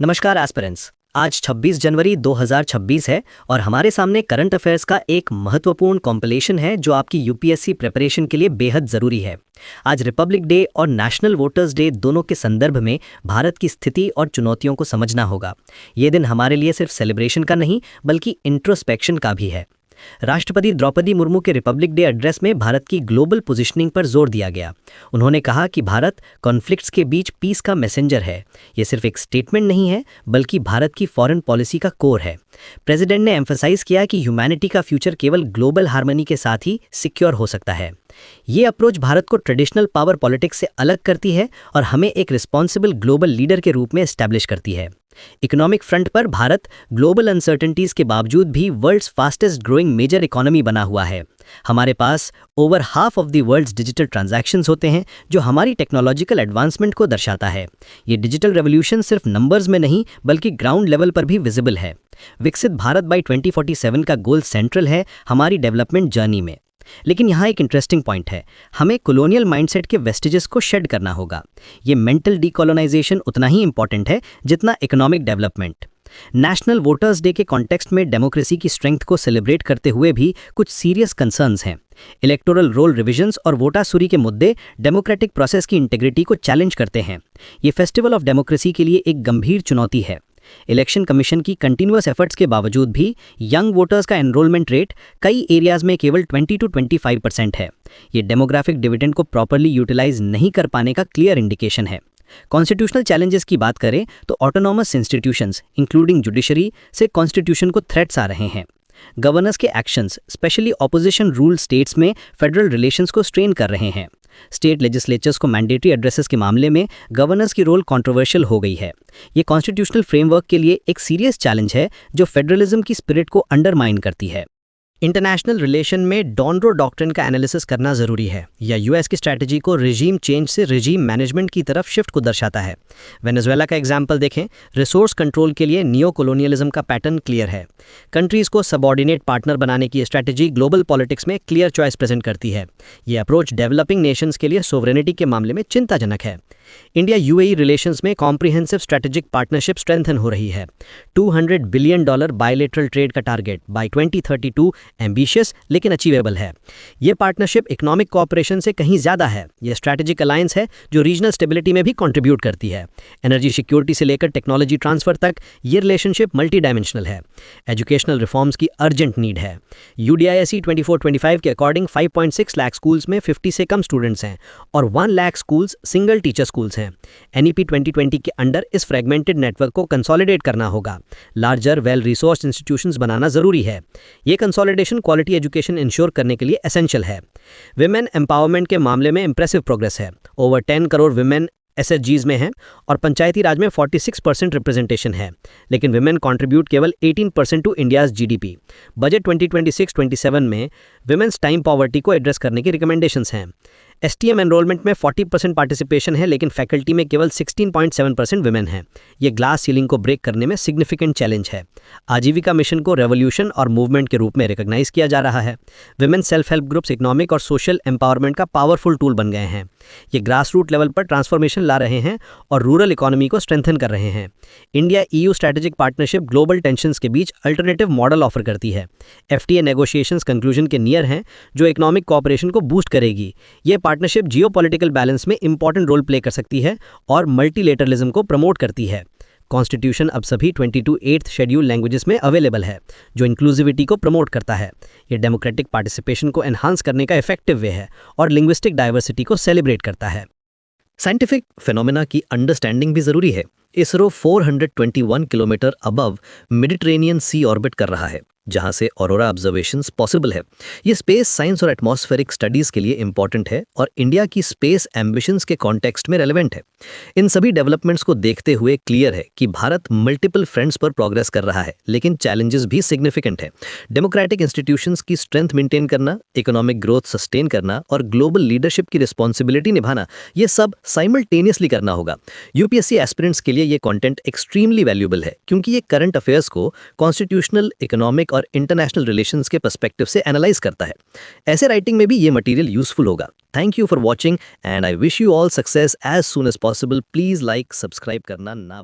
नमस्कार एस्पिरेंट्स। आज 26 जनवरी 2026 है और हमारे सामने करंट अफेयर्स का एक महत्वपूर्ण कॉम्पिलेशन है जो आपकी यूपीएससी प्रिपरेशन के लिए बेहद ज़रूरी है। आज रिपब्लिक डे और नेशनल वोटर्स डे दोनों के संदर्भ में भारत की स्थिति और चुनौतियों को समझना होगा। ये दिन हमारे लिए सिर्फ सेलिब्रेशन का नहीं बल्कि इंट्रोस्पेक्शन का भी है। राष्ट्रपति द्रौपदी मुर्मू के रिपब्लिक डे एड्रेस में भारत की ग्लोबल पोजीशनिंग पर जोर दिया गया। उन्होंने कहा कि भारत कॉन्फ्लिक्ट्स के बीच पीस का मैसेंजर है। ये सिर्फ एक स्टेटमेंट नहीं है बल्कि भारत की फॉरेन पॉलिसी का कोर है। प्रेसिडेंट ने एम्फसाइज किया कि ह्यूमैनिटी का फ्यूचर केवल ग्लोबल हार्मनी के साथ ही सिक्योर हो सकता है। ये अप्रोच भारत को ट्रेडिशनल पावर पॉलिटिक्स से अलग करती है और हमें एक रिस्पॉन्सिबल ग्लोबल लीडर के रूप में एस्टैब्लिश करती है। इकोनॉमिक फ्रंट पर भारत ग्लोबल अनसर्टेनिटीज के बावजूद भी world's fastest growing major economy बना हुआ है। हमारे पास over half of the world's digital transactions होते हैं जो हमारी टेक्नोलॉजिकल एडवांसमेंट को दर्शाता है। ये डिजिटल रेवोल्यूशन सिर्फ नंबर्स में नहीं बल्कि ग्राउंड लेवल पर भी विजिबल है। विकसित भारत बाय 2047 का गोल सेंट्रल है हमारी डेवलपमेंट जर्नी में। लेकिन यहाँ एक इंटरेस्टिंग पॉइंट है, हमें कॉलोनियल माइंडसेट के वेस्टेजेस को शेड करना होगा। ये मेंटल डीकोलोनाइजेशन उतना ही इंपॉर्टेंट है जितना economic development. National voters day के कॉन्टेक्स्ट में डेमोक्रेसी की स्ट्रेंथ को सेलिब्रेट करते हुए भी कुछ सीरियस कंसर्न्स हैं। इलेक्टोरल रोल रिविजन्स और वोटासुरी के मुद्दे डेमोक्रेटिक प्रोसेस की इंटीग्रिटी को चैलेंज करते हैं। ये फेस्टिवल ऑफ डेमोक्रेसी के लिए एक गंभीर चुनौती है। इलेक्शन कमीशन की कंटिन्यूअस एफर्ट्स के बावजूद भी यंग वोटर्स का एनरोलमेंट रेट कई एरियाज में केवल 20 to 25% है। ये डेमोग्राफिक डिविडेंड को प्रॉपर्ली यूटिलाइज नहीं कर पाने का क्लियर इंडिकेशन है। कॉन्स्टिट्यूशनल चैलेंजेस की बात करें तो ऑटोनॉमस इंस्टीट्यूशंस इंक्लूडिंग जुडिशरी से कॉन्स्टिट्यूशन को थ्रेट्स आ रहे हैं। गवर्नर्स के actions specially opposition rule states में फेडरल रिलेशंस को स्ट्रेन कर रहे हैं। स्टेट लेजिस्लेचर्स को मैंडेटरी एड्रेसेस के मामले में गवर्नर्स की रोल कंट्रोवर्शियल हो गई है। ये कॉन्स्टिट्यूशनल फ्रेमवर्क के लिए एक सीरियस चैलेंज है जो फेडरलिज्म की स्पिरिट को अंडरमाइन करती है। इंटरनेशनल रिलेशन में डॉनरो डॉक्ट्रिन का एनालिसिस करना जरूरी है। यह यूएस की स्ट्रैटेजी को रिजीम चेंज से रिजीम मैनेजमेंट की तरफ शिफ्ट को दर्शाता है। वेनेजुएला का एग्जाम्पल देखें, रिसोर्स कंट्रोल के लिए नियो कोलोनियलिज्म का पैटर्न क्लियर है। कंट्रीज को सबऑर्डिनेट पार्टनर बनाने की स्ट्रैटेजी ग्लोबल पॉलिटिक्स में क्लियर चॉइस प्रेजेंट करती है। यह अप्रोच डेवलपिंग नेशंस के लिए सोवरेनिटी के मामले में चिंताजनक है। इंडिया यूएई रिलेशंस में कॉम्प्रिहेंसिव स्ट्रैटेजिक पार्टनरशिप स्ट्रेंथन हो रही है। $200 बिलियन बायलेटरल ट्रेड का टारगेट बाय 2032 एम्बिशियस लेकिन अचीवेबल है। यह पार्टनरशिप इकोनॉमिक कोऑपरेशन से कहीं ज्यादा है। यह स्ट्रैटेजिक अलायंस है जो रीजनल स्टेबिलिटी में भी कंट्रीब्यूट करती है। एनर्जी सिक्योरिटी से लेकर टेक्नोलॉजी ट्रांसफर तक ये रिलेशनशिप मल्टी डायमेंशनल है। एजुकेशनल रिफॉर्म्स की अर्जेंट नीड है। UDISE 24-25 के अकॉर्डिंग 5.6 लाख स्कूल्स में 50 से कम स्टूडेंट्स हैं और 1 lakh schools single teacher schools हैं। NEP 2020 के अंडर इस फ्रेगमेंटेड नेटवर्क को कंसोलिडेट करना होगा। लार्जर वेल रिसोर्स इंस्टीट्यूशंस बनाना जरूरी है। ये कंसोलिडेशन क्वालिटी एजुकेशन इंश्योर करने के लिए एसेंशियल है। विमेन एम्पावरमेंट के मामले में इंप्रेसिव प्रोग्रेस है। ओवर 10 करोड़ विमेन SHGs में हैं और पंचायती राज में 46% रिप्रेजेंटेशन है। लेकिन विमेन कंट्रीब्यूट केवल 18% टू इंडियाज GDP। बजट 2026-27 में विमेन्स टाइम पॉवर्टी को एड्रेस करने की रिकमेंडेशंस हैं। STM एनरोलमेंट में 40% पार्टिसिपेशन है लेकिन फैकल्टी में केवल 16.7% विमेन हैं। ये ग्लास सीलिंग को ब्रेक करने में सिग्निफिकेंट चैलेंज है। आजीविका मिशन को रेवोल्यूशन और मूवमेंट के रूप में रिकॉग्नाइज किया जा रहा है। Women self help groups economic और सोशल एम्पावरमेंट का पावरफुल टूल बन गए हैं। ये ग्रास रूट लेवल पर ट्रांसफॉर्मेशन ला रहे हैं और रूरल इकोनॉमी को स्ट्रेंथन कर रहे हैं। India EU strategic partnership global tensions के बीच अल्टरनेटिव मॉडल ऑफर करती है। FTA नेगोशिएशंस कंक्लूजन के नियर हैं जो इकोनॉमिक कोऑपरेशन को बूस्ट करेगी। ये पार्टनरशिप जियोपॉलिटिकल बैलेंस में इंपॉर्टेंट रोल प्ले कर सकती है और मल्टीलेटरलिज्म को प्रमोट करती है। कॉन्स्टिट्यूशन अब सभी 22 8th शेड्यूल लैंग्वेजेस में अवेलेबल है जो इंक्लूसिविटी को प्रमोट करता है। ये डेमोक्रेटिक पार्टिसिपेशन को एनहांस करने का इफेक्टिव वे है और लिंग्विस्टिक डाइवर्सिटी को सेलिब्रेट करता है। साइंटिफिक फिनोमेना की अंडरस्टैंडिंग भी जरूरी है। इसरो 421 किलोमीटर अबव मेडिटेरेनियन सी ऑर्बिट कर रहा है जहां से ऑरोरा ऑब्जर्वेशंस पॉसिबल है। ये स्पेस साइंस और एटमॉस्फेरिक स्टडीज के लिए इंपॉर्टेंट है और इंडिया की स्पेस एम्बिशंस के कॉन्टेक्स्ट में रेलेवेंट है। इन सभी डेवलपमेंट्स को देखते हुए क्लियर है कि भारत मल्टीपल फ्रंट्स पर प्रोग्रेस कर रहा है लेकिन चैलेंजेस भी सिग्निफिकेंट है। डेमोक्रेटिक इंस्टीट्यूशंस की स्ट्रेंथ मेंटेन करना, इकोनॉमिक ग्रोथ सस्टेन करना और ग्लोबल लीडरशिप की रिस्पॉन्सिबिलिटी निभाना, ये सब साइमल्टेनियसली करना होगा। यूपीएससी एस्पिरेंट्स के लिए ये कंटेंट एक्सट्रीमली वैल्यूएबल है क्योंकि ये करंट अफेयर्स को कॉन्स्टिट्यूशनल, इकोनॉमिक और इंटरनेशनल रिलेशंस के पर्सपेक्टिव से एनालाइज करता है। ऐसे राइटिंग में भी ये मटेरियल यूजफुल होगा। Thank you for watching and I wish you all success as soon as possible. Please like, subscribe करना ना